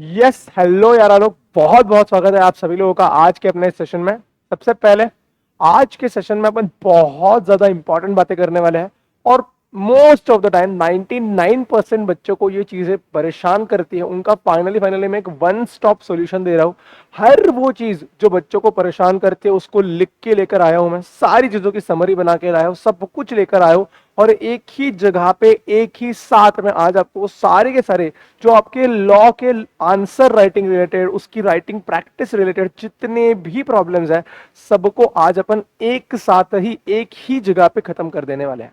Yes hello यार लोग, बहुत बहुत स्वागत है आप सभी लोगों का आज के अपने सेशन में। सबसे पहले आज के सेशन में अपन बहुत ज्यादा इंपॉर्टेंट बातें करने वाले हैं और मोस्ट ऑफ द टाइम 99% बच्चों को ये चीजें परेशान करती है। उनका फाइनली मैं एक वन स्टॉप सॉल्यूशन दे रहा हूं। हर वो चीज जो बच्चों को परेशान करती है उसको लिख के लेकर आया हूं मैं, सारी चीजों की समरी बना के लाया हूं, सब कुछ लेकर आया हूं और एक ही जगह पे एक ही साथ में आज आपको वो सारे के सारे जो आपके लॉ के आंसर राइटिंग रिलेटेड, उसकी राइटिंग प्रैक्टिस रिलेटेड जितने भी प्रॉब्लम्स है सबको आज अपन एक साथ ही एक ही जगह पे खत्म कर देने वाले हैं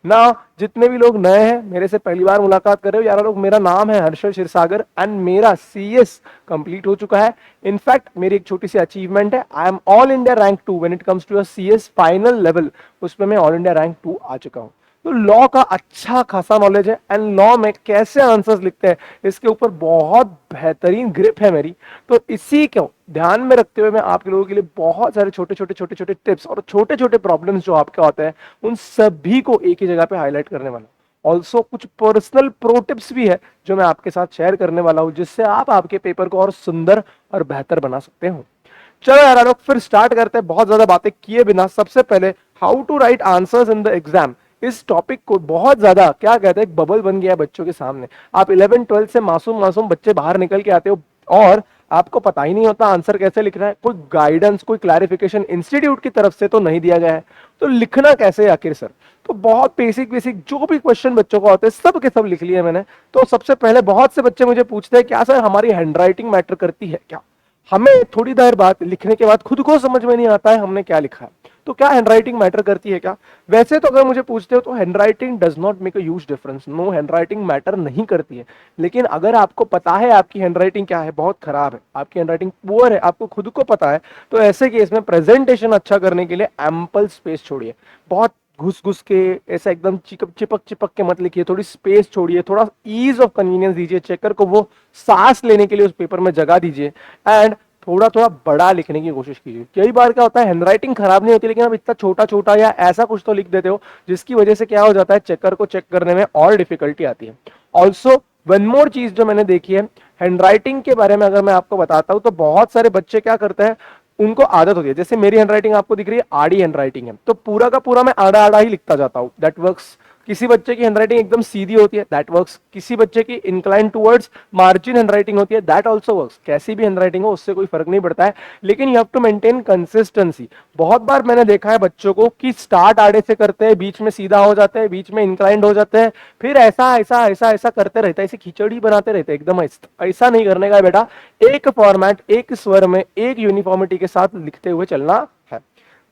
ना। जितने भी लोग नए हैं, मेरे से पहली बार मुलाकात कर रहे हो यार लोग, मेरा नाम है हर्षल क्षीरसागर एंड मेरा सीएस कंप्लीट हो चुका है। इनफैक्ट मेरी एक छोटी सी अचीवमेंट है, I am all India rank 2 when it comes to CS final level. उसमें मैं ऑल इंडिया रैंक 2 आ चुका हूं। तो लॉ का अच्छा खासा नॉलेज है एंड लॉ में कैसे आंसर्स लिखते हैं इसके ऊपर बहुत बेहतरीन ग्रिप है मेरी। तो इसी को ध्यान में रखते हुए मैं आप लोगों के लिए बहुत सारे छोटे छोटे टिप्स और छोटे छोटे प्रॉब्लम्स जो आपके होते हैं उन सभी को एक ही जगह पे हाईलाइट करने वाला हूं। ऑल्सो कुछ पर्सनल प्रो टिप्स भी है जो मैं आपके साथ शेयर करने वाला हूं, जिससे आप आपके पेपर को और सुंदर और बेहतर बना सकते हो। चलो यार लोग, फिर स्टार्ट करते हैं बहुत ज्यादा बातें किए बिना। सबसे पहले how to write answers in the exam, इस टॉपिक को बहुत ज्यादा क्या कहते हैं, एक बबल बन गया है बच्चों के सामने। आप 11 12 से मासूम मासूम बच्चे बाहर निकल के आते हो और आपको पता ही नहीं होता आंसर कैसे लिखना है। कोई गाइडेंस, कोई क्लैरिफिकेशन इंस्टीट्यूट की तरफ से तो नहीं दिया गया है, तो लिखना कैसे है आखिर सर। तो बहुत बेसिक बेसिक जो भी क्वेश्चन बच्चों को होते हैं सब के सब लिख लिए मैंने। तो सबसे पहले बहुत से बच्चे मुझे पूछते हैं क्या सर हमारी हैंडराइटिंग मैटर करती है क्या। हमें थोड़ी देर बाद लिखने के बाद खुद को समझ में नहीं आता है हमने क्या लिखा है, तो क्या हैंडराइटिंग मैटर करती है क्या। वैसे तो अगर मुझे पूछते हो तो handwriting does not make a huge difference, no handwriting matter नहीं करती है। लेकिन अगर आपको पता है आपकी हैंडराइटिंग क्या है, बहुत खराब है, आपकी हैंडराइटिंग पुअर है, आपको खुद को पता है, तो ऐसे केस में प्रेजेंटेशन अच्छा करने के लिए एम्पल स्पेस छोड़िए। बहुत घुस घुस के ऐसा एकदम चिपक चिपक चिपक के मत लिखिए, थोड़ी स्पेस छोड़िए, थोड़ा ईज ऑफ कन्वीनियंस दीजिए चेकर को, वो सांस लेने के लिए उस पेपर में जगह दीजिए एंड थोड़ा थोड़ा बड़ा लिखने की कोशिश कीजिए। कई बार क्या होता है हैंडराइटिंग खराब नहीं होती लेकिन आप इतना छोटा छोटा या ऐसा कुछ तो लिख देते हो जिसकी वजह से क्या हो जाता है, चेकर को चेक करने में और डिफिकल्टी आती है। ऑल्सो वन मोर चीज जो मैंने देखी है हैंडराइटिंग के बारे में, अगर मैं आपको बताता हूं तो बहुत सारे बच्चे क्या करते हैं, उनको आदत होती है, जैसे मेरी हैंडराइटिंग आपको दिख रही है आड़ी हैंडराइटिंग है, तो पूरा का पूरा मैं आड़ा आड़ा ही लिखता जाता हूं, दैट वर्क्स। किसी बच्चे की हैंडराइटिंग एकदम सीधी होती है, दैट वर्क्स। किसी बच्चे की इंक्लाइन टुवर्ड्स मार्जिन हैंडराइटिंग होती है, दैट आल्सो वर्क्स। कैसी भी हैंडराइटिंग हो उससे कोई फर्क नहीं पड़ता है, लेकिन you have to maintain consistency. बहुत बार मैंने देखा है बच्चों को कि स्टार्ट आड़े से करते हैं, बीच में सीधा हो जाते हैं, बीच में इंक्लाइंड हो जाते हैं, फिर ऐसा ऐसा ऐसा ऐसा करते रहते हैं, ऐसी खिचड़ी बनाते रहते हैं एकदम। ऐसा नहीं करने का है बेटा, एक फॉर्मेट, एक स्वर में, एक यूनिफॉर्मिटी के साथ लिखते हुए चलना है।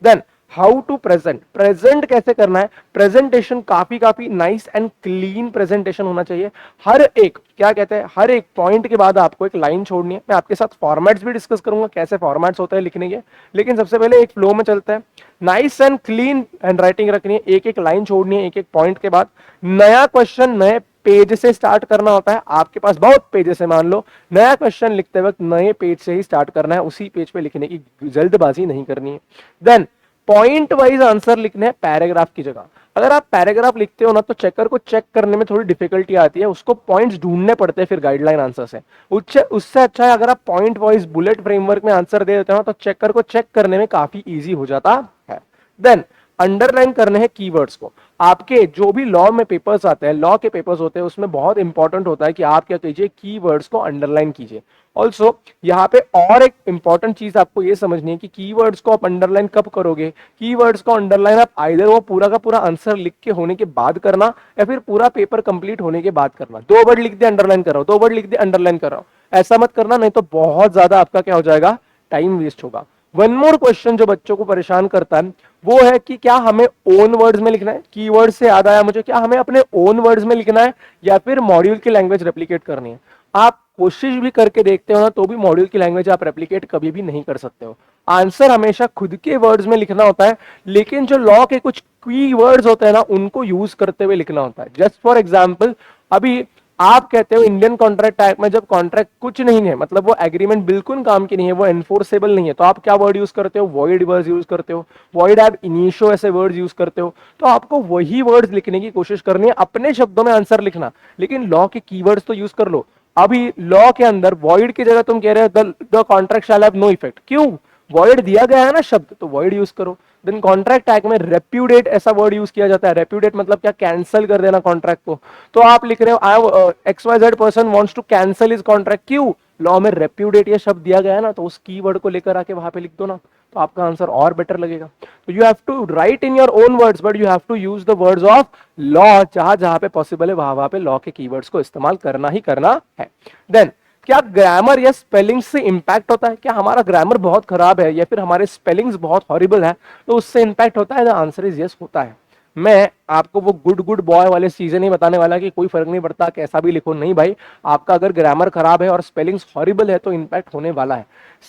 Then how to present, present कैसे करना है। प्रेजेंटेशन काफी काफी नाइस एंड क्लीन प्रेजेंटेशन होना चाहिए। हर एक क्या कहते हैं, हर एक पॉइंट के बाद आपको एक लाइन छोड़नी है। मैं आपके साथ फॉर्मेट्स भी डिस्कस करूंगा, कैसे फॉर्मेट्स होते हैं लिखने के, लेकिन सबसे पहले एक फ्लो में चलते हैं। नाइस एंड क्लीन हैंडराइटिंग रखनी है, एक एक लाइन छोड़नी है एक एक पॉइंट के बाद। नया क्वेश्चन नए पेज से स्टार्ट करना होता है, आपके पास बहुत पेजेस है मान लो, नया क्वेश्चन लिखते वक्त नए पेज से ही स्टार्ट करना है, उसी पेज पे लिखने की जल्दबाजी नहीं करनी है। देन पॉइंट वाइज आंसर लिखने हैं पैराग्राफ की जगह। अगर आप पैराग्राफ लिखते हो ना तो चेकर को चेक करने में थोड़ी डिफिकल्टी आती है, उसको पॉइंट्स ढूंढने पड़ते हैं फिर गाइडलाइन आंसर से। उससे अच्छा है अगर आप पॉइंट वाइज बुलेट फ्रेमवर्क में आंसर दे देते हो तो चेकर को चेक करने में काफी इजी हो जाता है। देन अंडरलाइन करने हैं कीवर्ड्स को। आपके जो भी लॉ में पेपर्स आते हैं, लॉ के पेपर्स होते हैं, उसमें बहुत इंपॉर्टेंट होता है कि आप क्या कीजिए, कीवर्ड्स को अंडरलाइन कीजिए। ऑल्सो यहाँ पे और एक इंपॉर्टेंट चीज आपको ये समझनी है कि कीवर्ड्स को आप अंडरलाइन कब करोगे। कीवर्ड्स को अंडरलाइन आप आइदर वो पूरा का पूरा आंसर लिख के होने के बाद करना या फिर पूरा पेपर कंप्लीट होने के बाद करना। 2 वर्ड लिख दिया अंडरलाइन कर रहा हूं, 2 वर्ड लिख दिया अंडरलाइन कर रहा हूं, ऐसा मत करना, नहीं तो बहुत ज्यादा आपका क्या हो जाएगा, टाइम वेस्ट होगा। वन मोर क्वेश्चन जो बच्चों को परेशान करता है वो है कि क्या हमें ओन वर्ड्स में लिखना है। कीवर्ड से याद आया मुझे, क्या हमें अपने ओन वर्ड्स में लिखना है या फिर मॉड्यूल की लैंग्वेज रेप्लिकेट करनी है। आप कोशिश भी करके देखते हो ना तो भी मॉड्यूल की लैंग्वेज आप रेप्लिकेट कभी भी नहीं कर सकते हो। आंसर हमेशा खुद के वर्ड्स में लिखना होता है, लेकिन जो लॉ के कुछ की वर्ड्स होते हैं ना उनको यूज करते हुए लिखना होता है। जस्ट फॉर एग्जाम्पल, अभी आप कहते हो इंडियन कॉन्ट्रैक्ट एक्ट में जब कॉन्ट्रैक्ट कुछ नहीं है, मतलब वो एग्रीमेंट बिल्कुल काम की नहीं है, वो एनफोर्सेबल नहीं है, तो आप क्या वर्ड यूज करते हो, वॉइड वर्ड यूज करते हो, वॉइड एब इनिशियो ऐसे वर्ड्स यूज करते हो। तो आपको वही वर्ड्स लिखने की कोशिश करनी है, अपने शब्दों में आंसर लिखना, लेकिन लॉ के कीवर्ड्स तो यूज कर लो। अभी लॉ के अंदर वॉइड की जगह तुम कह रहे हो the contract shall have no effect, क्यों? वॉइड दिया गया है ना शब्द, तो वॉइड यूज करो। देन कॉन्ट्रैक्ट एक्ट में रेप्यूडेट ऐसा वर्ड यूज किया जाता है। रेप्यूडेट मतलब क्या? कैंसिल कर देना कॉन्ट्रैक्ट को। तो आप लिख रहे हो आई XYZ person wants to cancel his contract, क्यों? लॉ में रेप्यूडेट ये शब्द दिया गया है ना, तो उस कीवर्ड को लेकर आके वहां पे लिख दो ना, तो आपका आंसर और बेटर लगेगा। तो you have to write in your own words, but you have to use the words of law. जहां जहां पे पॉसिबल है वहां वहां पे लॉ के कीवर्ड्स को इस्तेमाल करना ही करना है। देन क्या ग्रामर या स्पेलिंग से इंपैक्ट होता है? क्या हमारा ग्रामर बहुत खराब है या फिर हमारे स्पेलिंग्स बहुत हॉरिबल है तो उससे इंपैक्ट होता है? द आंसर इज यस, होता है। मैं आपको वो गुड गुड बॉय वाले चीजें नहीं बताने वाला कि कोई फर्क नहीं पड़ता कैसा भी लिखो, नहीं भाई। आपका अगर ग्रामर खराब है और स्पेलिंग्स हॉरिबल है तो इंपैक्ट होने वाला है।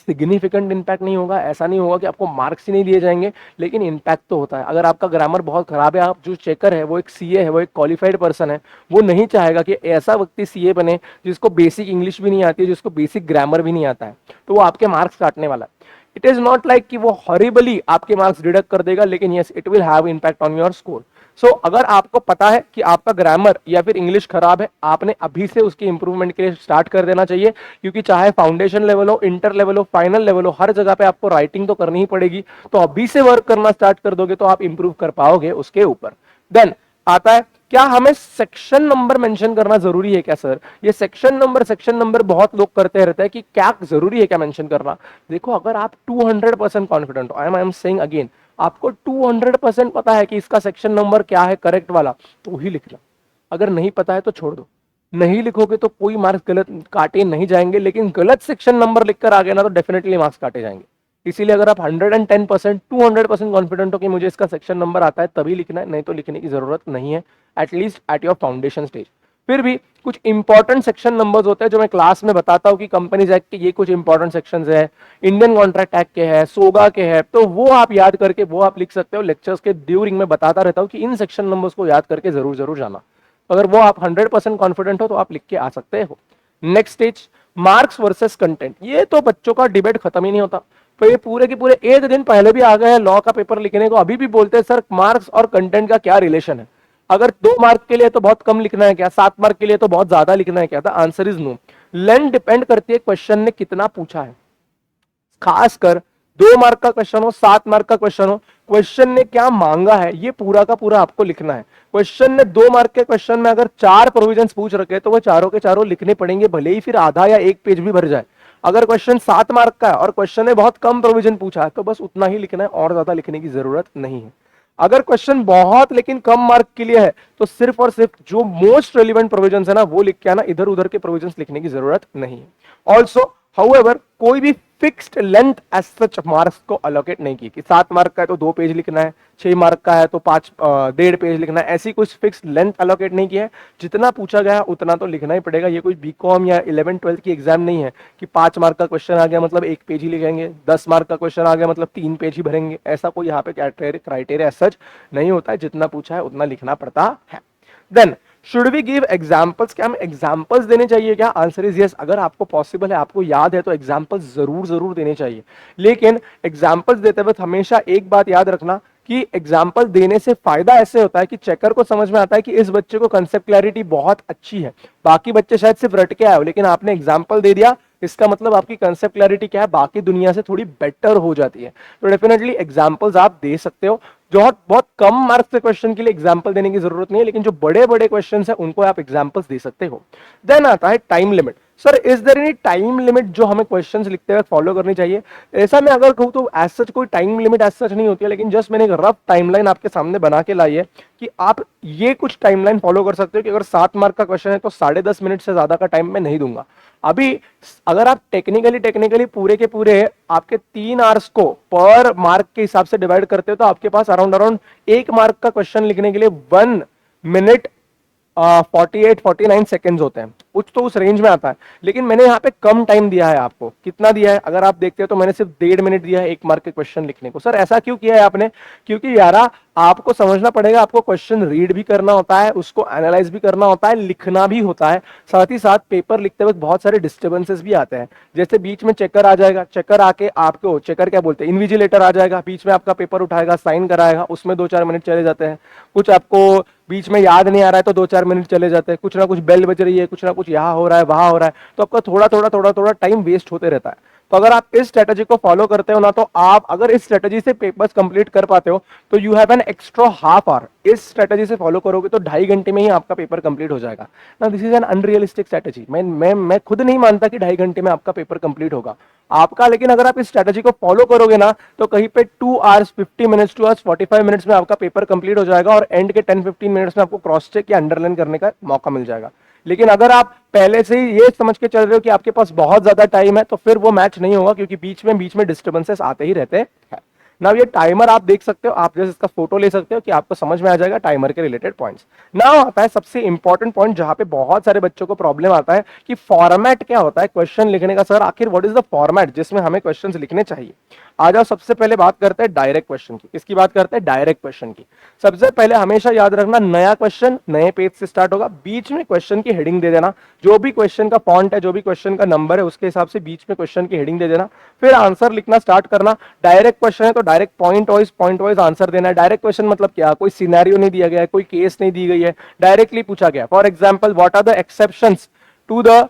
सिग्निफिकेंट इंपैक्ट नहीं होगा, ऐसा नहीं होगा कि आपको मार्क्स ही नहीं दिए जाएंगे, लेकिन इंपैक्ट तो होता है। अगर आपका ग्रामर बहुत खराब है, आप जो चेकर है वो एक सीए है, वो एक क्वालिफाइड पर्सन है, वो नहीं चाहेगा कि ऐसा व्यक्ति सीए बने जिसको बेसिक इंग्लिश भी नहीं आती है, जिसको बेसिक ग्रामर भी नहीं आता है, तो वो आपके मार्क्स काटने वाला है। इट इज नॉट लाइक कि वो हॉरिबली आपके मार्क्स डिडक्ट कर देगा, लेकिन yes it will have impact on your score. So अगर आपको पता है कि आपका ग्रामर या फिर इंग्लिश खराब है, आपने अभी से उसकी इंप्रूवमेंट के लिए स्टार्ट कर देना चाहिए, क्योंकि चाहे फाउंडेशन लेवल हो, इंटर लेवल हो, फाइनल लेवल हो, हर जगह पे आपको राइटिंग तो करनी ही पड़ेगी। तो अभी से वर्क करना स्टार्ट कर दोगे तो आप इंप्रूव कर पाओगे उसके ऊपर। देन आता है, क्या हमें सेक्शन नंबर मेंशन करना जरूरी है क्या सर? ये सेक्शन नंबर बहुत लोग करते रहते हैं कि क्या जरूरी है क्या मेंशन करना? देखो, अगर आप 200% कॉन्फिडेंट हो, आई एम सेइंग अगेन, आपको 200% पता है कि इसका सेक्शन नंबर क्या है करेक्ट वाला, तो ही लिखना। अगर नहीं पता है तो छोड़ दो, नहीं लिखोगे तो कोई मार्क्स गलत काटे नहीं जाएंगे, लेकिन गलत सेक्शन नंबर लिखकर आ गए ना तो डेफिनेटली मार्क्स काटे जाएंगे। इसीलिए अगर आप 110% 200% कॉन्फिडेंट हो कि मुझे इसका सेक्शन नंबर आता है तभी लिखना है, नहीं तो लिखने की जरूरत नहीं है, at least at your foundation stage. फिर भी कुछ इंपॉर्टेंट सेक्शन नंबर्स होते हैं जो मैं क्लास में बताता हूं कि कंपनीज एक्ट के ये कुछ इंपॉर्टेंट सेक्शंस है, इंडियन कॉन्ट्रैक्ट एक्ट के है, सोगा के है, तो वो आप याद करके वो आप लिख सकते हो। लेक्चर्स के ड्यूरिंग में बताता रहता हूं कि इन सेक्शन नंबर्स को याद करके जरूर जरूर जाना। अगर वो आप 100% कॉन्फिडेंट हो तो आप लिख के आ सकते हो। Next stage, marks versus content. ये तो बच्चों का डिबेट खत्म ही नहीं होता। तो ये पूरे के पूरे एक दिन पहले भी आ गए हैं लॉ का पेपर लिखने को, अभी भी बोलते हैं सर मार्क्स और कंटेंट का क्या रिलेशन है? अगर 2 मार्क के लिए तो बहुत कम लिखना है क्या? 7 मार्क के लिए तो बहुत ज्यादा लिखना है क्या? The answer is no. Length depend करती है क्वेश्चन ने कितना पूछा है। खासकर 2 मार्क का क्वेश्चन हो, 7 मार्क का क्वेश्चन हो, क्वेश्चन ने क्या मांगा है ये पूरा का पूरा आपको लिखना है। क्वेश्चन ने 2 मार्क के क्वेश्चन में अगर 4 प्रोविजंस पूछ रखे तो वो चारों के चारों लिखने पड़ेंगे, भले ही फिर आधा या 1 पेज भी भर जाए। अगर क्वेश्चन 7 मार्क का है और क्वेश्चन ने बहुत कम प्रोविजन पूछा है तो बस उतना ही लिखना है, और ज्यादा लिखने की जरूरत नहीं है। अगर क्वेश्चन बहुत लेकिन कम मार्क के लिए है तो सिर्फ और सिर्फ जो मोस्ट रेलिवेंट प्रोविजंस है ना वो लिख के आना, इधर उधर के प्रोविजंस लिखने की जरूरत नहीं है। ऑल्सो हाउएवर कोई भी fixed length as such marks को अलोकेट नहीं की कि 7 मार्क का है तो 2 पेज लिखना है, 6 मार्क का है तो 1.5 पेज लिखना है, ऐसी कुछ फिक्स्ड लेंथ अलोकेट नहीं किया है। जितना पूछा गया उतना तो लिखना ही पड़ेगा। ये कोई बीकॉम या 11th-12th की एग्जाम नहीं है कि 5 मार्क का क्वेश्चन आ गया मतलब 1 पेज ही लिखेंगे, 10 मार्क का क्वेश्चन आ गया मतलब 3 पेज ही भरेंगे। ऐसा कोई यहाँ पे क्राइटेरिया सच नहीं होता है, जितना पूछा है उतना लिखना पड़ता है। Then should we give examples, क्या हमें एग्जाम्पल्स देने चाहिए क्या? Answer is yes. अगर आपको पॉसिबल है, आपको याद है तो एग्जाम्पल्स जरूर जरूर देने चाहिए, लेकिन एग्जाम्पल्स देते वक्त हमेशा एक बात याद रखना कि एग्जाम्पल देने से फायदा ऐसे होता है कि चेकर को समझ में आता है कि इस बच्चे को कंसेप्ट क्लैरिटी बहुत अच्छी है, बाकी बच्चे शायद सिर्फ रट के आए हो, लेकिन आपने एग्जाम्पल दे दिया, इसका मतलब आपकी कंसेप्ट क्लैरिटी क्या है, बाकी दुनिया से थोड़ी बेटर हो जाती है। तो डेफिनेटली एग्जाम्पल्स आप दे सकते हो। जो बहुत कम मार्क्स के क्वेश्चन के लिए एग्जाम्पल देने की जरूरत नहीं है, लेकिन जो बड़े बड़े क्वेश्चन है उनको आप एग्जाम्पल्स दे सकते हो। देन आता है time limit. Sir is there any time limit जो हमें क्वेश्चंस लिखते हुए फॉलो करनी चाहिए? ऐसा मैं अगर कहूँ तो एज सच कोई टाइम लिमिट एज सच नहीं होती है, लेकिन जस्ट मैंने एक रफ टाइमलाइन आपके सामने बना के लाई है कि आप ये कुछ टाइमलाइन फॉलो कर सकते हो कि अगर 7 मार्क का क्वेश्चन है तो 10.5 मिनट से ज्यादा का टाइम मैं नहीं दूंगा। अभी अगर आप टेक्निकली पूरे के पूरे आपके 3 आवर्स को पर मार्क के हिसाब से डिवाइड करते हो तो आपके पास अराउंड 1 मार्क का क्वेश्चन लिखने के लिए 1 मिनट 48-49 सेकेंड्स होते हैं, कुछ तो उस रेंज में आता है। लेकिन मैंने यहाँ पे कम टाइम दिया है आपको। कितना दिया है अगर आप देखते हो तो मैंने सिर्फ 1.5 मिनट दिया है 1 मार्क के क्वेश्चन लिखने को। सर ऐसा क्यों किया है आपने? क्योंकि यारा आपको समझना पड़ेगा, आपको क्वेश्चन रीड भी करना होता है, उसको एनालाइज भी करना होता है, लिखना भी होता है। साथ ही साथ पेपर लिखते वक्त बहुत सारे डिस्टर्बेंसेस भी आते हैं, जैसे बीच में चेकर आ जाएगा, चेकर आके आपको, चेकर क्या बोलते हैं, इन्विजिलेटर आ जाएगा, बीच में आपका पेपर उठाएगा, साइन कराएगा, उसमें 2-4 मिनट चले जाते हैं। कुछ आपको बीच में याद नहीं आ रहा है तो 2-4 मिनट चले जाते हैं, कुछ ना कुछ बेल बज रही है, कुछ ना कुछ यहाँ हो रहा है, वहां हो रहा है, तो आपका थोड़ा थोड़ा टाइम वेस्ट होते रहता है। तो अगर आप इस स्ट्रेटेजी को फॉलो करते हो ना, तो आप अगर इस स्ट्रेटेजी से पेपर्स कंप्लीट कर पाते हो तो you have an extra half hour. इस स्ट्रेटेजी से फॉलो करोगे तो 2.5 घंटे में ही आपका पेपर कंप्लीट हो जाएगा ना। This is an unrealistic strategy. मैं खुद नहीं मानता कि 2.5 घंटे में आपका पेपर कंप्लीट होगा आपका, लेकिन अगर आप इस स्ट्रेटेजी को फॉलो करोगे ना तो कहीं पे 2 hours 50 minutes 2 hours 45 minutes में आपका पेपर कंप्लीट हो जाएगा, और एंड के 10-15 मिनट्स में आपको क्रॉस चेक या अंडरलाइन करने का मौका मिल जाएगा। लेकिन अगर आप पहले से ही ये समझ के चल रहे हो कि आपके पास बहुत ज्यादा टाइम है, तो फिर वो मैच नहीं होगा, क्योंकि बीच में डिस्टर्बेंसेस आते ही रहते हैं। ना ये टाइमर आप देख सकते हो, आप जैसे इसका फोटो ले सकते हो कि आपको समझ में आ जाएगा टाइमर के रिलेटेड पॉइंट्स। ना आता है सबसे इंपॉर्टेंट पॉइंट, जहां पे बहुत सारे बच्चों को प्रॉब्लम आता है कि फॉर्मेट क्या होता है क्वेश्चन लिखने का। सर आखिर व्हाट इज द फॉर्मेट जिसमें हमें क्वेश्चन लिखने चाहिए। आ जाओ, सबसे पहले बात करते हैं डायरेक्ट क्वेश्चन की। किसकी बात करते हैं? डायरेक्ट क्वेश्चन की। सबसे पहले हमेशा याद रखना, नया क्वेश्चन नए पेज से स्टार्ट होगा, बीच में क्वेश्चन की हेडिंग दे देना, जो भी क्वेश्चन का फॉन्ट है, जो भी क्वेश्चन का नंबर है, उसके हिसाब से बीच में क्वेश्चन की हेडिंग दे देना, फिर आंसर लिखना स्टार्ट करना। डायरेक्ट क्वेश्चन है तो डायरेक्ट पॉइंट वाइज आंसर देना है। डायरेक्ट क्वेश्चन मतलब क्या? कोई सिनेरियो नहीं दिया गया है, कोई केस नहीं दी गई है, डायरेक्टली पूछा गया। For example, what are the exceptions to the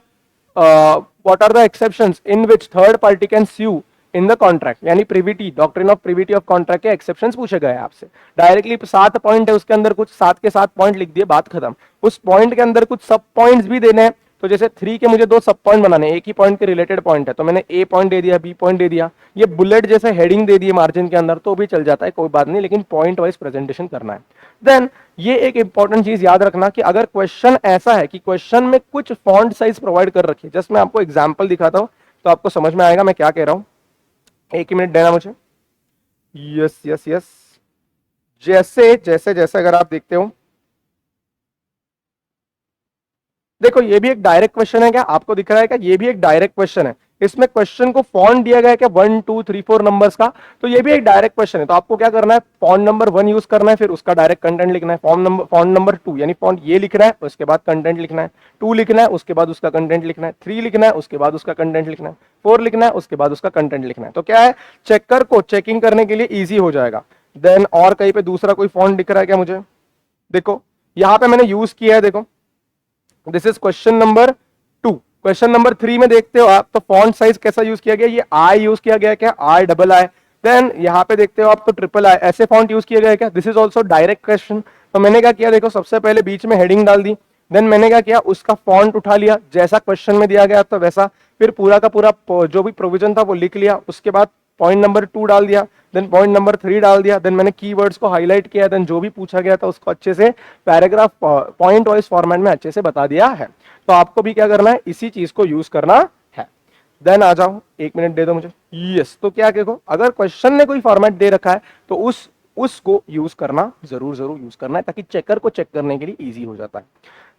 what are the exceptions in which third party can sue in the contract, यानी privity, doctrine of privity of contract के एक्सेप्शंस पूछे गए आपसे। डायरेक्टली 7 पॉइंट है, उसके अंदर कुछ 7 के 7 पॉइंट लिख दिए, बात खत्म। उस पॉइंट के अंदर कुछ सब पॉइंट्स भी देने हैं, तो जैसे 3 के मुझे 2 सब पॉइंट बनाने, एक ही पॉइंट के रिलेटेड पॉइंट है, तो मैंने ए पॉइंट दे दिया, बी पॉइंट दे दिया, ये बुलेट जैसे हेडिंग दे दिए मार्जिन के अंदर, तो भी चल जाता है, कोई बात नहीं, लेकिन पॉइंट वाइज प्रेजेंटेशन करना है। देन ये एक इंपॉर्टेंट चीज याद रखना कि अगर क्वेश्चन ऐसा है कि क्वेश्चन में कुछ फॉन्ट साइज प्रोवाइड कर रखी है, जस्ट मैं आपको एग्जांपल दिखाता हूं तो आपको समझ में आएगा मैं क्या कह रहा हूं। एक ही मिनट देना मुझे। यस यस यस, जैसे जैसे जैसे अगर आप देखते हो, देखो ये भी एक डायरेक्ट क्वेश्चन है, क्या आपको दिख रहा है? क्या ये भी एक डायरेक्ट क्वेश्चन है? इसमें क्वेश्चन को फॉन्ट दिया गया है क्या 1 2 3 4 नंबर्स का, तो ये भी एक डायरेक्ट क्वेश्चन है। तो आपको क्या करना है? फॉन्ट नंबर 1 यूज करना है, फिर उसका डायरेक्ट कंटेंट लिखना है। फॉन्ट नंबर 2 यानी फॉन्ट ये लिखना है, उसके बाद कंटेंट लिखना है। 2 लिखना है, उसके बाद उसका कंटेंट लिखना है। 3 लिखना है, उसके बाद उसका कंटेंट लिखना है। 4 लिखना है, उसके बाद उसका कंटेंट लिखना है। तो क्या है, चेकर को चेकिंग करने के लिए ईजी हो जाएगा। देन और कहीं पे दूसरा कोई फॉन्ट दिख रहा है क्या मुझे? देखो यहां पे मैंने यूज किया है, देखो this is question number 2। Question number 3 में देखते हो आप, तो फॉन्ट साइज कैसा यूज किया गया? ये आई यूज किया गया, क्या आई डबल आई। देन यहाँ पे देखते हो आप तो ट्रिपल आई, ऐसे फॉन्ट यूज किया गया क्या? This is also direct question. तो मैंने क्या किया, देखो सबसे पहले बीच में हेडिंग डाल दी, देन मैंने क्या किया, उसका फॉन्ट उठा लिया जैसा क्वेश्चन में दिया गया तो वैसा, फिर पूरा का पूरा जो भी प्रोविजन था वो लिख लिया, उसके बाद पॉइंट नंबर 2 डाल दिया, देन पॉइंट नंबर 3 डाल दिया, देन मैंने कीवर्ड्स को हाईलाइट किया, देन जो भी पूछा गया था उसको अच्छे से पैराग्राफ पॉइंट वाइज फॉर्मेट में अच्छे से बता दिया है। तो आपको भी क्या करना है, इसी चीज को यूज करना है। देन आ जाओ, 1 मिनट दे दो मुझे। यस, तो क्या देखो, अगर क्वेश्चन ने कोई फॉर्मेट दे रखा है तो उसको यूज करना जरूर यूज करना है, ताकि चेकर को चेक करने के लिए इजी हो जाता है।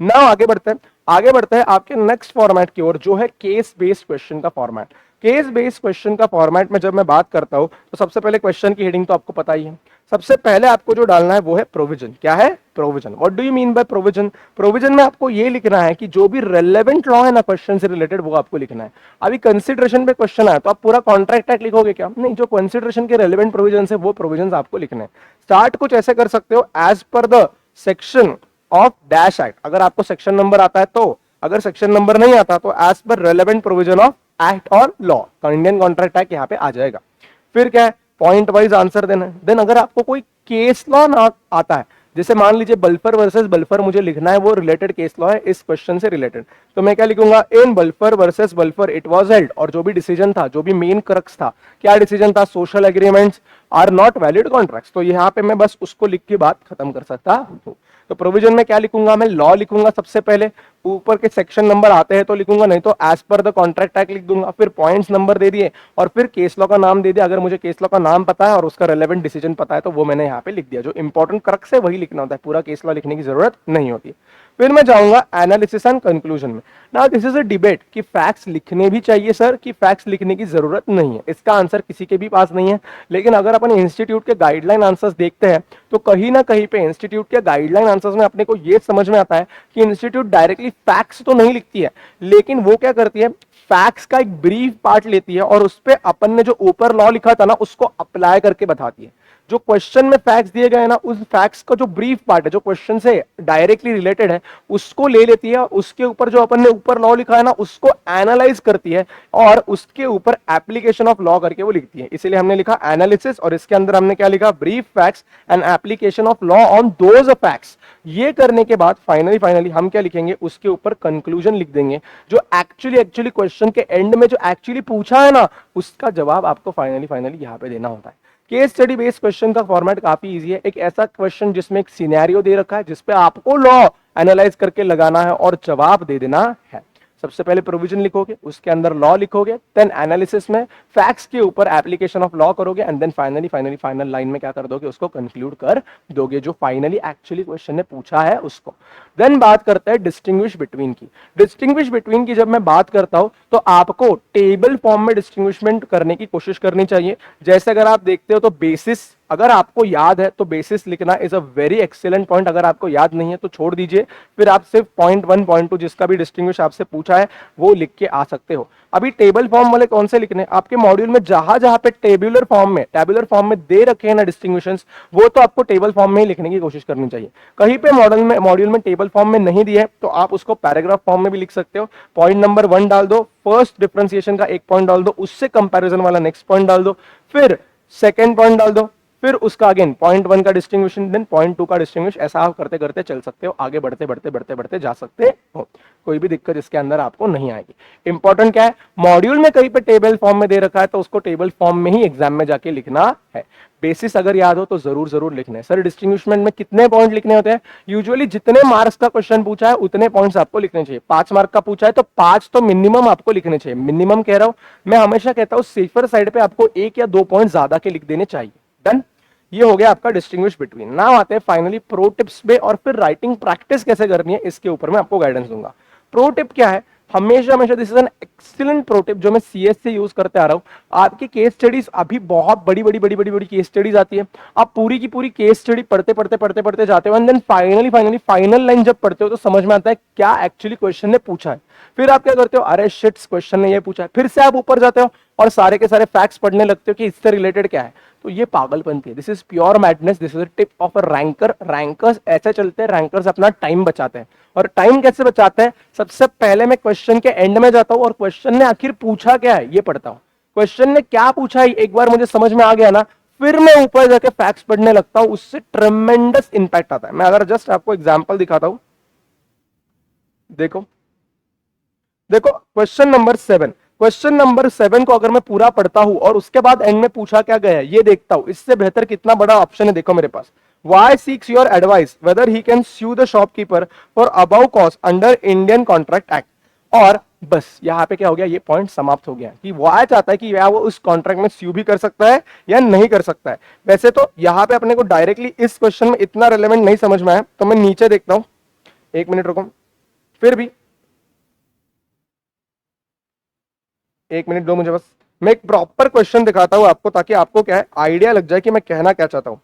नाउ आगे बढ़ते हैं आपके नेक्स्ट फॉर्मेट की ओर, जो है केस बेस्ड क्वेश्चन का फॉर्मेट। केस बेस्ड क्वेश्चन का फॉर्मेट में जब मैं बात करता हूं तो सबसे पहले क्वेश्चन की हेडिंग तो आपको पता ही है। सबसे पहले आपको जो डालना है वो है प्रोविजन। क्या है? Provision. What do you mean by provision? Provision में आपको ये लिखना है कि जो भी रेलेवेंट लॉ है ना क्वेश्चन से रिलेटेड, वो आपको लिखना है। अभी कंसिडरेशन पे क्वेश्चन आया तो आप पूरा कॉन्ट्रैक्ट एक्ट लिखोगे क्या? नहीं, जो कंसिडरेशन के रेलेवेंट प्रोविजन है वो प्रोविजन आपको लिखने हैं। स्टार्ट कुछ ऐसे कर सकते हो, as per the section of dash act. अगर आपको सेक्शन नंबर आता है तो, अगर सेक्शन नंबर नहीं आता तो as per relevant provision of act और लॉ, इंडियन कॉन्ट्रैक्ट एक्ट यहाँ पे आ जाएगा। फिर क्या है, पॉइंट वाइज आंसर देना है। देन अगर आपको कोई केस लॉ ना आता है, जैसे मान लीजिए बल्फर वर्सेस बल्फर मुझे लिखना है, वो रिलेटेड केस लॉ है इस क्वेश्चन से रिलेटेड, तो मैं क्या लिखूंगा? इन बल्फर वर्सेस बल्फर इट वाज हेल्ड, और जो भी डिसीजन था, जो भी मेन क्रक्स था, क्या डिसीजन था? Social agreements are not valid contracts. तो यहाँ पे मैं बस उसको लिख के बात खत्म कर सकता हूँ। तो प्रोविजन में क्या लिखूंगा मैं? लॉ लिखूंगा सबसे पहले, ऊपर के सेक्शन नंबर आते हैं तो लिखूंगा, नहीं तो as per the contract act लिख दूंगा। फिर पॉइंट्स नंबर दे दिए और फिर केस लॉ का नाम दे दिया। अगर मुझे केस लॉ का नाम पता है और उसका रेलेवेंट डिसीजन पता है तो वो मैंने यहाँ पे लिख दिया। जो इंपॉर्टेंट क्रक्स है वही लिखना होता है, पूरा केस लॉ लिखने की जरूरत नहीं होती। फिर मैं जाऊंगा एनालिसिस एंड कंक्लूजन में। Now this is a debate कि फैक्ट्स लिखने भी चाहिए सर कि फैक्ट्स लिखने की जरूरत नहीं है। इसका आंसर किसी के भी पास नहीं है, लेकिन अगर अपन इंस्टीट्यूट के गाइडलाइन आंसर्स देखते हैं तो कहीं ना कहीं पे इंस्टीट्यूट के गाइडलाइन आंसर्स में अपने को ये समझ में आता है कि इंस्टीट्यूट डायरेक्टली फैक्ट्स तो नहीं लिखती है, लेकिन वो क्या करती है, फैक्ट्स का एक ब्रीफ पार्ट लेती है और उस पर अपन ने जो ऊपर लॉ लिखा था ना उसको अप्लाई करके बताती है। जो क्वेश्चन में फैक्ट्स दिए गए ना, उस फैक्ट्स का जो ब्रीफ पार्ट है जो क्वेश्चन से डायरेक्टली रिलेटेड है उसको ले लेती है, उसके ऊपर जो अपन ने ऊपर लॉ लिखा है ना उसको एनालाइज करती है और उसके ऊपर एप्लीकेशन ऑफ लॉ करके वो लिखती है। इसीलिए हमने लिखा एनालिसिस और इसके अंदर हमने क्या लिखा, brief facts and application of law on those facts. ये करने के बाद फाइनली हम क्या लिखेंगे, उसके ऊपर कंक्लूजन लिख देंगे, जो एक्चुअली क्वेश्चन के एंड में जो एक्चुअली पूछा है ना उसका जवाब आपको फाइनली यहां पे देना होता है। केस स्टडी बेस्ड क्वेश्चन का फॉर्मेट काफी इजी है। एक ऐसा क्वेश्चन जिसमें एक सिनेरियो दे रखा है जिसपे आपको लॉ एनालाइज करके लगाना है और जवाब दे देना है। सबसे पहले प्रोविजन लिखोगे, उसके अंदर लॉ लिखोगे, देन एनालिसिस में फैक्ट्स के ऊपर एप्लीकेशन ऑफ लॉ करोगे and then finally final line में क्या कर दोगे, उसको कंक्लूड कर दोगे जो फाइनली एक्चुअली क्वेश्चन ने पूछा है उसको। देन बात करते हैं डिस्टिंग्विश बिटवीन की। डिस्टिंग्विश बिटवीन की जब मैं बात करता हूं तो आपको टेबल फॉर्म में डिस्टिंग्विशमेंट करने की कोशिश करनी चाहिए। जैसे अगर आप देखते हो तो बेसिस अगर आपको याद है तो बेसिस लिखना is a very excellent point. अगर आपको याद नहीं है तो छोड़ दीजिए, फिर आप सिर्फ पॉइंट 1 पॉइंट 2 जिसका भी डिस्टिंग्विश आपसे पूछा है वो लिख के आ सकते हो। अभी टेबल फॉर्म वाले कौन से लिखने, आपके मॉड्यूल में जहां जहां पे टेबुलर फॉर्म में दे रखे हैं ना डिस्टिंग्विशंस, वो तो आपको टेबल फॉर्म में ही लिखने की कोशिश करनी चाहिए। कहीं पे मॉड्यूल में टेबल फॉर्म में नहीं दिया है तो आप उसको पैराग्राफ फॉर्म में भी लिख सकते हो। पॉइंट नंबर 1 डाल दो, फर्स्ट डिफरेंशिएशन का एक पॉइंट डाल दो, उससे कंपैरिजन वाला नेक्स्ट पॉइंट डाल दो, फिर सेकंड पॉइंट डाल दो, फिर उसका अगेन पॉइंट 1 का डिस्टिंग्विशन, देन पॉइंट 2 का डिस्टिंग्विश। ऐसा आप करते करते चल सकते हो, आगे बढ़ते जा सकते हो। कोई भी दिक्कत इसके अंदर आपको नहीं आएगी। इंपॉर्टेंट क्या है, मॉड्यूल में कहीं पे टेबल फॉर्म में दे रखा है तो उसको टेबल फॉर्म में ही एग्जाम में जाके लिखना है। बेसिस अगर याद हो तो जरूर लिखना है। सर डिस्टिंग्विशमेंट में कितने पॉइंट लिखने होते हैं, यूजुअली जितने मार्क्स का क्वेश्चन पूछा है उतने पॉइंट्स आपको लिखने चाहिए। 5 मार्क का पूछा है तो 5 तो मिनिमम आपको लिखने चाहिए। मिनिमम कह रहा हूं, मैं हमेशा कहता हूं सेफर साइड पे आपको 1 या 2 पॉइंट ज्यादा के लिख देने चाहिए। डन, ये हो गया आपका डिस्टिंग्विश बिटवीन। नाउ आते हैं फाइनली प्रो टिप्स पे और फिर राइटिंग प्रैक्टिस कैसे करनी है इसके ऊपर मैं आपको गाइडेंस दूंगा। प्रो टिप क्या है, हमेशा this is an excellent pro tip जो मैं सीएस से यूज करते आ रहा हूं। आपकी केस स्टडीज अभी बहुत बड़ी केस स्टडीज आती है, आप पूरी की पूरी केस स्टडी पढ़ते जाते हो एंड देन फाइनल लाइन जब पढ़ते हो तो समझ में आता है क्या एक्चुअली क्वेश्चन ने पूछा है। फिर आप क्या करते हो, अरे शिट्स क्वेश्चन ने ये पूछा है, फिर से आप ऊपर जाते हो और सारे के सारे फैक्ट्स पढ़ने लगते हो कि इससे रिलेटेड क्या है। तो ये पागलपंती है, this is pure madness, this is a tip of a ranker. Rankers ऐसे चलते हैं, रैंकर्स अपना टाइम बचाते हैं। और टाइम कैसे बचाते हैं, सबसे पहले मैं क्वेश्चन के एंड में जाता हूं और क्वेश्चन ने आखिर पूछा क्या है ये पढ़ता हूं। क्वेश्चन ने क्या पूछा है एक बार मुझे समझ में आ गया ना, फिर मैं ऊपर जाके फैक्ट्स पढ़ने लगता हूं, उससे ट्रेमेंडस इंपैक्ट आता है। मैं अगर जस्ट आपको एग्जांपल दिखाता हूं, देखो क्वेश्चन नंबर 7 को अगर मैं पूरा पढ़ता हूं और उसके बाद एंड में पूछा क्या गया है ये देखता हूं, इससे बेहतर कितना बड़ा ऑप्शन है देखो मेरे पास। Why seeks your advice whether he can sue the shopkeeper for above cost under Indian Contract Act। और बस यहां पे क्या हो गया, ये पॉइंट समाप्त हो गया कि वाई चाहता है कि या वो उस कॉन्ट्रैक्ट में स्यू भी कर सकता है या नहीं कर सकता है। वैसे तो यहां पे अपने को डायरेक्टली इस क्वेश्चन में इतना रिलेवेंट नहीं समझ में आया तो मैं नीचे देखता हूं, 1 मिनट रुको, फिर भी 1 मिनट दो मुझे, बस मैं एक प्रॉपर क्वेश्चन दिखाता हूं आपको ताकि आपको क्या है आइडिया लग जाए कि मैं कहना क्या चाहता हूं।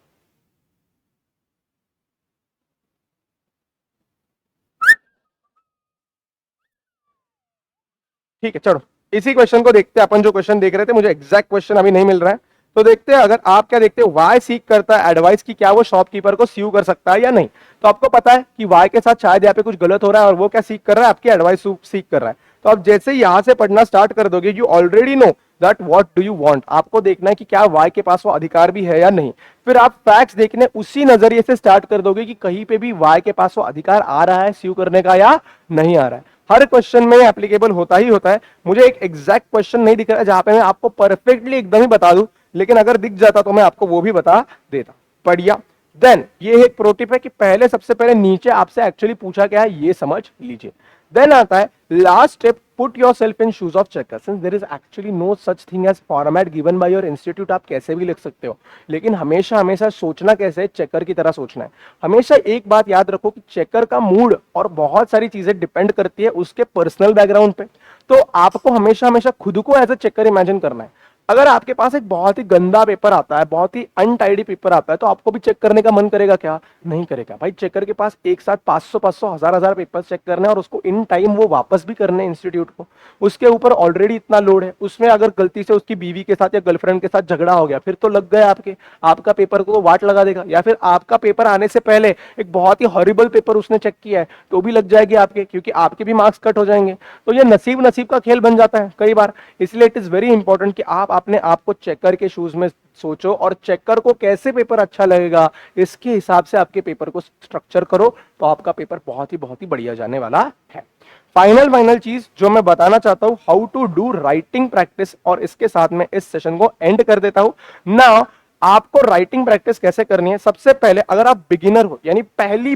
ठीक है चलो इसी क्वेश्चन को देखते हैं अपन, जो क्वेश्चन देख रहे थे मुझे एग्जैक्ट क्वेश्चन अभी नहीं मिल रहा है तो देखते हैं। अगर आप क्या देखते हो, वाई सीक करता है एडवाइस की क्या वो शॉपकीपर को स्यू कर सकता है या नहीं। तो आपको पता है कि वाई के साथ शायद यहाँ पे कुछ गलत हो रहा है और वो क्या सीक कर रहा है, आपकी एडवाइस सीक कर रहा है। तो आप जैसे ही यहां से पढ़ना स्टार्ट कर दोगे, you already know that what do you want. आपको देखना है कि क्या वाई के पास वो अधिकार भी है या नहीं। फिर आप फैक्ट्स देखने उसी नजरिए से स्टार्ट कर दोगे कि कहीं पे भी वाई के पास वो अधिकार आ रहा है स्यू करने का या नहीं आ रहा है। हर क्वेश्चन में एप्लीकेबल होता ही होता है। मुझे एक एग्जैक्ट क्वेश्चन नहीं दिख रहा है जहां पे मैं आपको परफेक्टली एकदम ही बता दूं, लेकिन अगर दिख जाता तो मैं आपको वो भी बता देता। बढ़िया, देन ये एक प्रो टिप है कि पहले सबसे पहले नीचे आपसे एक्चुअली पूछा क्या है ये समझ लीजिए। देन आता है last step, put yourself in shoes of checker since there is actually no such thing as format given by your institute. आप कैसे भी लिख सकते हो, लेकिन हमेशा हमेशा सोचना कैसे है, चेकर की तरह सोचना है। हमेशा एक बात याद रखो कि चेकर का मूड और बहुत सारी चीजें डिपेंड करती है उसके पर्सनल बैकग्राउंड पे। तो आपको हमेशा हमेशा खुद को एज अ चेकर इमेजिन करना है। अगर आपके पास एक बहुत ही गंदा पेपर आता है, बहुत ही अनटाइडी पेपर आता है, तो आपको भी चेक करने का मन करेगा क्या? नहीं करेगा भाई। चेकर के पास एक साथ 500 हजार हजार पेपर चेक करने और उसको इन टाइम वो वापस भी करने इंस्टीट्यूट को। उसके ऊपर ऑलरेडी इतना लोड है, उसमें अगर गलती से उसकी बीवी के साथ या गर्लफ्रेंड के साथ झगड़ा हो गया फिर तो लग गए आपके, आपका पेपर को वाट लगा देगा। या फिर आपका पेपर आने से पहले एक बहुत ही हॉरिबल पेपर उसने चेक किया है तो भी लग जाएगी आपके, क्योंकि आपके भी मार्क्स कट हो जाएंगे। तो ये नसीब नसीब का खेल बन जाता है कई बार। इसलिए इट इज वेरी इंपॉर्टेंट कि आप अपने आप को चेकर के शूज में सोचो और चेकर को कैसे पेपर अच्छा लगेगा इसके हिसाब से आपके पेपर को स्ट्रक्चर करो, तो आपका पेपर बहुत ही बढ़िया जाने वाला है। फाइनल चीज जो मैं बताना चाहता हूं, how to do writing practice, और इसके साथ में इस सेशन को एंड कर देता हूं। नाउ आपको राइटिंग प्रैक्टिस कैसे करनी है? सबसे पहले अगर आप बिगिनर हो, यानी पहली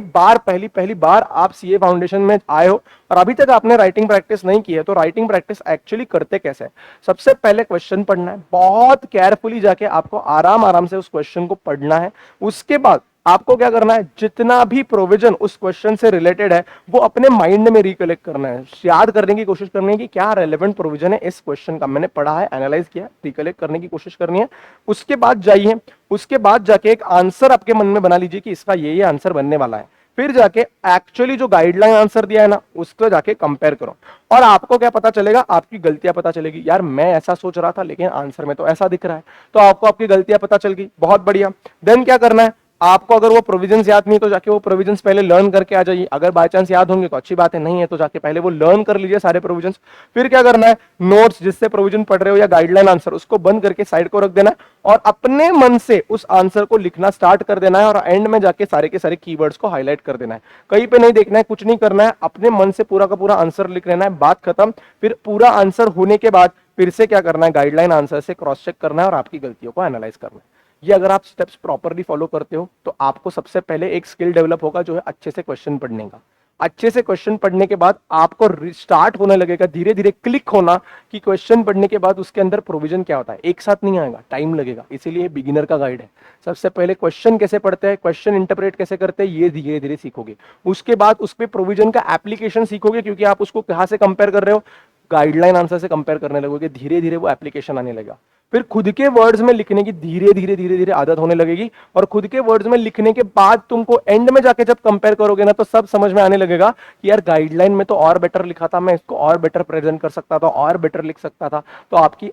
बार आप सीए फाउंडेशन में आए हो और अभी तक आपने राइटिंग प्रैक्टिस नहीं की है, तो राइटिंग प्रैक्टिस एक्चुअली करते कैसे है? सबसे पहले क्वेश्चन पढ़ना है, बहुत केयरफुली जाके आपको आराम से उस क्वेश्चन को पढ़ना है। उसके बाद आपको क्या करना है, जितना भी प्रोविजन उस क्वेश्चन से रिलेटेड है वो अपने माइंड में रिकलेक्ट करना है, याद करने की कोशिश करनी है कि क्या रेलेवेंट प्रोविजन है इस क्वेश्चन का, मैंने पढ़ा है, एनालाइज किया, रिकलेक्ट करने की कोशिश करनी है। उसके बाद जाइए, उसके बाद जाके एक आंसर आपके मन में बना लीजिए कि इसका ये आंसर बनने वाला है। फिर जाके एक्चुअली जो गाइडलाइन आंसर दिया है ना उसको जाके कंपेयर करो, और आपको क्या पता चलेगा, आपकी गलतियां पता चलेगी। यार मैं ऐसा सोच रहा था लेकिन आंसर में तो ऐसा दिख रहा है, तो आपको आपकी गलतियां पता चल गई, बहुत बढ़िया। देन क्या करना है, आपको अगर वो प्रोविजंस याद नहीं तो जाके वो प्रोविजंस पहले लर्न करके आ जाइए। अगर बाय चांस याद होंगे तो अच्छी बात है, नहीं है तो जाके पहले वो लर्न कर लीजिए सारे प्रोविजंस। फिर क्या करना है, नोट्स जिससे प्रोविजन पढ़ रहे हो या गाइडलाइन आंसर, उसको बंद करके साइड को रख देना है और अपने मन से उस आंसर को लिखना स्टार्ट कर देना है, और एंड में जाके सारे के सारे कीवर्ड्स को हाईलाइट कर देना है। कहीं पे नहीं देखना है, कुछ नहीं करना है, अपने मन से पूरा का पूरा आंसर लिख लेना है, बात खत्म। फिर पूरा आंसर होने के बाद फिर से क्या करना है, गाइडलाइन आंसर से क्रॉस चेक करना है और आपकी गलतियों को एनालाइज करना है। ये अगर आप स्टेप्स प्रॉपरली फॉलो करते हो तो आपको सबसे पहले एक स्किल डेवलप होगा जो है अच्छे से क्वेश्चन पढ़ने का। अच्छे से क्वेश्चन पढ़ने के बाद आपको स्टार्ट होने लगेगा धीरे धीरे क्लिक होना कि क्वेश्चन पढ़ने के बाद उसके अंदर प्रोविजन क्या होता है। एक साथ नहीं आएगा, टाइम लगेगा, इसीलिए बिगिनर का गाइड है। सबसे पहले क्वेश्चन कैसे पढ़ते हैं, क्वेश्चन इंटरप्रेट कैसे करते हैं, ये धीरे धीरे सीखोगे। उसके बाद उस पर प्रोविजन का एप्लीकेशन सीखोगे, क्योंकि आप उसको कहां से कंपेयर कर रहे हो, गाइडलाइन आंसर से कंपेयर करने लगोगे, धीरे धीरे वो एप्लीकेशन आने लगेगा। फिर खुद के वर्ड्स में लिखने की धीरे धीरे आदत होने लगेगी, और खुद के वर्ड्स में लिखने के बाद तुमको एंड में जाके जब कंपेयर करोगे ना तो सब समझ में आने लगेगा कि यार गाइडलाइन में तो और बेटर लिखा था, मैं इसको और बेटर प्रेजेंट कर सकता था, और बेटर लिख सकता था। तो आपकी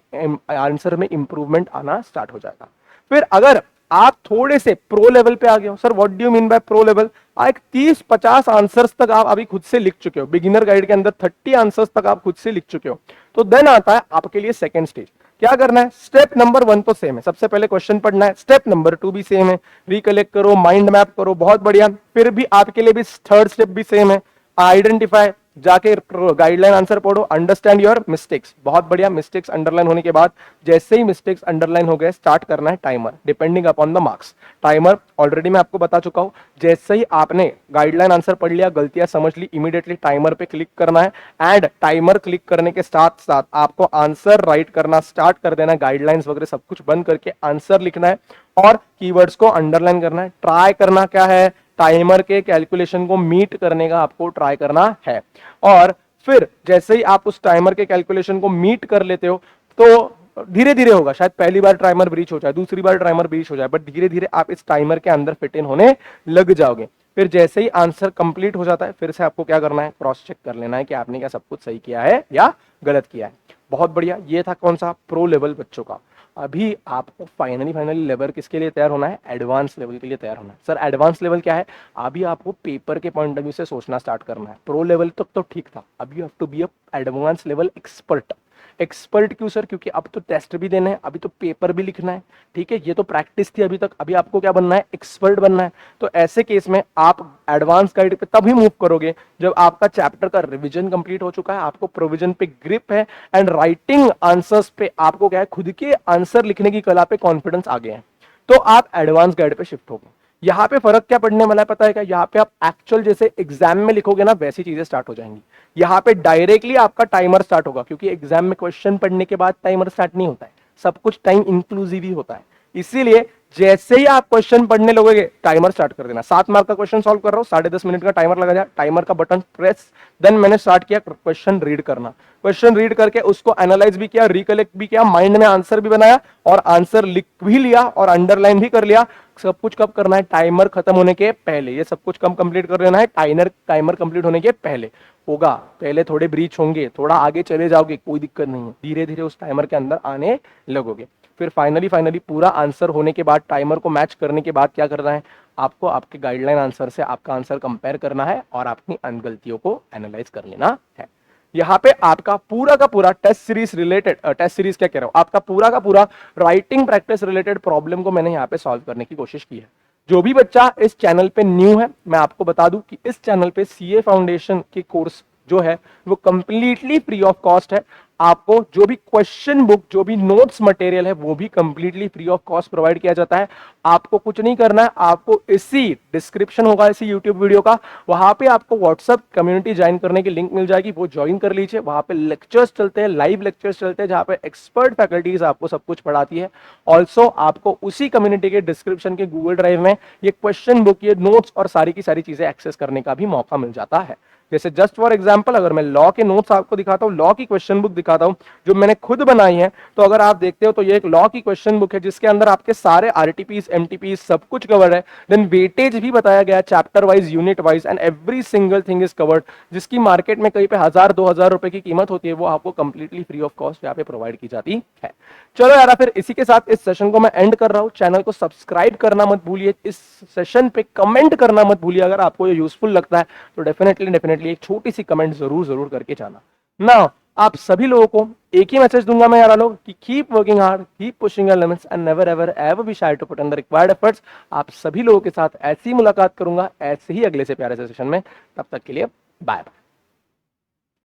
आंसर में इंप्रूवमेंट आना स्टार्ट हो जाएगा। फिर अगर आप थोड़े से प्रो लेवल पे आ गए हो, sir what do you mean by pro level, एक 30-50 आंसर्स तक आप अभी खुद से लिख चुके हो, बिगिनर गाइड के अंदर 30 आंसर्स तक आप खुद से लिख चुके हो, तो देन आता है आपके लिए सेकंड स्टेज। क्या करना है, स्टेप नंबर 1 तो सेम है, सबसे पहले क्वेश्चन पढ़ना है। स्टेप नंबर 2 भी सेम है, रिकलेक्ट करो, माइंड मैप करो, बहुत बढ़िया। फिर भी आपके लिए भी थर्ड स्टेप भी सेम है, आइडेंटिफाई, जाके गाइडलाइन आंसर पढ़ो, अंडरस्टैंड योर मिस्टेक्स, बहुत बढ़िया। मिस्टेक्स अंडरलाइन होने के बाद जैसे ही मिस्टेक्स अंडरलाइन हो गए स्टार्ट करना है timer, depending upon the marks. Timer already मैं आपको बता चुका हूं, जैसे ही आपने गाइडलाइन आंसर पढ़ लिया, गलतियां समझ ली, इमीडिएटली टाइमर पे क्लिक करना है, एंड टाइमर क्लिक करने के साथ साथ आपको आंसर राइट करना स्टार्ट कर देना है। गाइडलाइंस वगैरह सब कुछ बंद करके आंसर लिखना है और कीवर्ड्स को अंडरलाइन करना है। ट्राई करना क्या है, टाइमर के कैलकुलेशन को मीट करने का आपको ट्राई करना है। और फिर जैसे ही आप उस टाइमर के कैलकुलेशन को मीट कर लेते हो तो धीरे धीरे होगा, शायद पहली बार टाइमर ब्रीच हो जाए, दूसरी बार टाइमर ब्रीच हो जाए, बट धीरे धीरे आप इस टाइमर के अंदर फिट इन होने लग जाओगे। फिर जैसे ही आंसर कंप्लीट हो जाता है फिर से आपको क्या करना है, क्रॉस चेक कर लेना है कि आपने क्या सब कुछ सही किया है या गलत किया है। बहुत बढ़िया, ये था कौन सा, प्रो लेवल बच्चों का। अभी आपको फाइनली लेवल किसके लिए तैयार होना है, एडवांस लेवल के लिए तैयार होना है। सर एडवांस लेवल क्या है, अभी आपको पेपर के पॉइंट ऑफ व्यू से सोचना स्टार्ट करना है। प्रो लेवल तक तो ठीक था, अभी you have to be a advance level expert. Expert क्यों सर, क्योंकि अब तो टेस्ट भी देने हैं, अभी तो पेपर भी लिखना है, ठीक है। ये तो प्रैक्टिस थी अभी तक, अभी आपको क्या बनना है, एक्सपर्ट बनना है। तो ऐसे केस में आप एडवांस गाइड पे तभी मूव करोगे जब आपका चैप्टर का रिवीजन कंप्लीट हो चुका है, आपको प्रोविजन पे ग्रिप है, एंड राइटिंग आंसर्स पे आपको क्या है, खुद के आंसर लिखने की कला पे कॉन्फिडेंस आ गया है, तो आप एडवांस गाइड पे शिफ्ट होगे। यहाँ पे फर्क क्या पड़ने वाला है पता है क्या? यहाँ पे आप एक्चुअल जैसे एग्जाम में लिखोगे ना वैसी चीजें स्टार्ट हो जाएंगी। यहाँ पे डायरेक्टली आपका टाइमर स्टार्ट होगा, क्योंकि एग्जाम में क्वेश्चन पढ़ने के बाद टाइमर स्टार्ट नहीं होता है, सब कुछ टाइम इंक्लूसिव ही होता है। इसीलिए जैसे ही आप क्वेश्चन पढ़ने लगोगे टाइमर स्टार्ट कर देना। 7 मार्क का क्वेश्चन सॉल्व कर रहा हूं, 10.5 मिनट का टाइमर लगा जाए, टाइमर का बटन प्रेस, देन मैंने स्टार्ट किया क्वेश्चन रीड करना। क्वेश्चन रीड करके उसको एनालाइज भी किया, रिकलेक्ट भी किया, माइंड में आंसर भी बनाया और आंसर लिख भी लिया और अंडरलाइन भी कर लिया। सब कुछ कब करना है? टाइमर खत्म होने के पहले। ये सब कुछ कम कंप्लीट कर लेना है, टाइमर कंप्लीट होने के पहले होगा। पहले थोड़े ब्रीच होंगे, थोड़ा आगे चले जाओगे, कोई दिक्कत नहीं है, धीरे धीरे उस टाइमर के अंदर आने लगोगे। फिर फाइनली पूरा आंसर होने के बाद, टाइमर को मैच करने के बाद क्या करना है? आपको आपके गाइडलाइन आंसर से आपका आंसर कंपेयर करना है और अपनी गलतियों को एनालाइज कर लेना है। यहाँ पे आपका पूरा का पूरा test series related, test series क्या कह रहा हूं, आपका पूरा का पूरा राइटिंग प्रैक्टिस रिलेटेड प्रॉब्लम को मैंने यहाँ पे सॉल्व करने की कोशिश की है। जो भी बच्चा इस चैनल पे न्यू है, मैं आपको बता दूं कि इस चैनल पे सीए फाउंडेशन के कोर्स जो है वो कंप्लीटली फ्री ऑफ कॉस्ट है। आपको जो भी क्वेश्चन बुक, जो भी नोट्स मटेरियल है वो भी completely free of cost provide किया जाता है। आपको कुछ नहीं करना है, आपको इसी डिस्क्रिप्शन होगा इसी यूट्यूब वीडियो का, वहां पे आपको व्हाट्सएप कम्युनिटी ज्वाइन करने की लिंक मिल जाएगी, वो ज्वाइन कर लीजिए। वहां पे लेक्चर्स चलते हैं, लाइव लेक्चर्स चलते हैं, जहां पे एक्सपर्ट फैकल्टीज आपको सब कुछ पढ़ाती है। ऑल्सो आपको उसी कम्युनिटी के डिस्क्रिप्शन के गूगल ड्राइव में ये क्वेश्चन बुक, ये नोट्स और सारी की सारी चीजें एक्सेस करने का भी मौका मिल जाता है। जैसे जस्ट फॉर एग्जांपल अगर मैं लॉ के नोट्स आपको दिखाता हूं, लॉ की क्वेश्चन बुक दिखाता हूं जो मैंने खुद बनाई है, तो अगर आप देखते हो तो ये एक लॉ की क्वेश्चन बुक है जिसके अंदर आपके सारे आरटीपीस, एमटीपीस सब कुछ कवर्ड है। देन वेटेज भी बताया गया, chapter wise, unit wise, and every single thing is covered, जिसकी मार्केट में कहीं पे 1000-2000 रुपए की कीमत होती है, वो आपको कंप्लीटली फ्री ऑफ कॉस्ट यहाँ पे प्रोवाइड की जाती है। चलो यार, फिर इसी के साथ इस सेशन को मैं एंड कर रहा हूं। चैनल को सब्सक्राइब करना मत भूलिए, इस सेशन पे कमेंट करना मत भूलिए। अगर आपको ये यूजफुल लगता है तो डेफिनेटली एक छोटी सी कमेंट जरूर करके जाना ना। आप सभी लोगों को एक ही मैसेज दूंगा मैं यार लोग कि keep working hard, keep pushing your limits and never ever be shy to put in the required efforts. आप सभी लोगों के साथ ऐसी मुलाकात करूंगा ऐसे ही अगले से प्यारे से सेशन में। तब तक के लिए बाय बाय।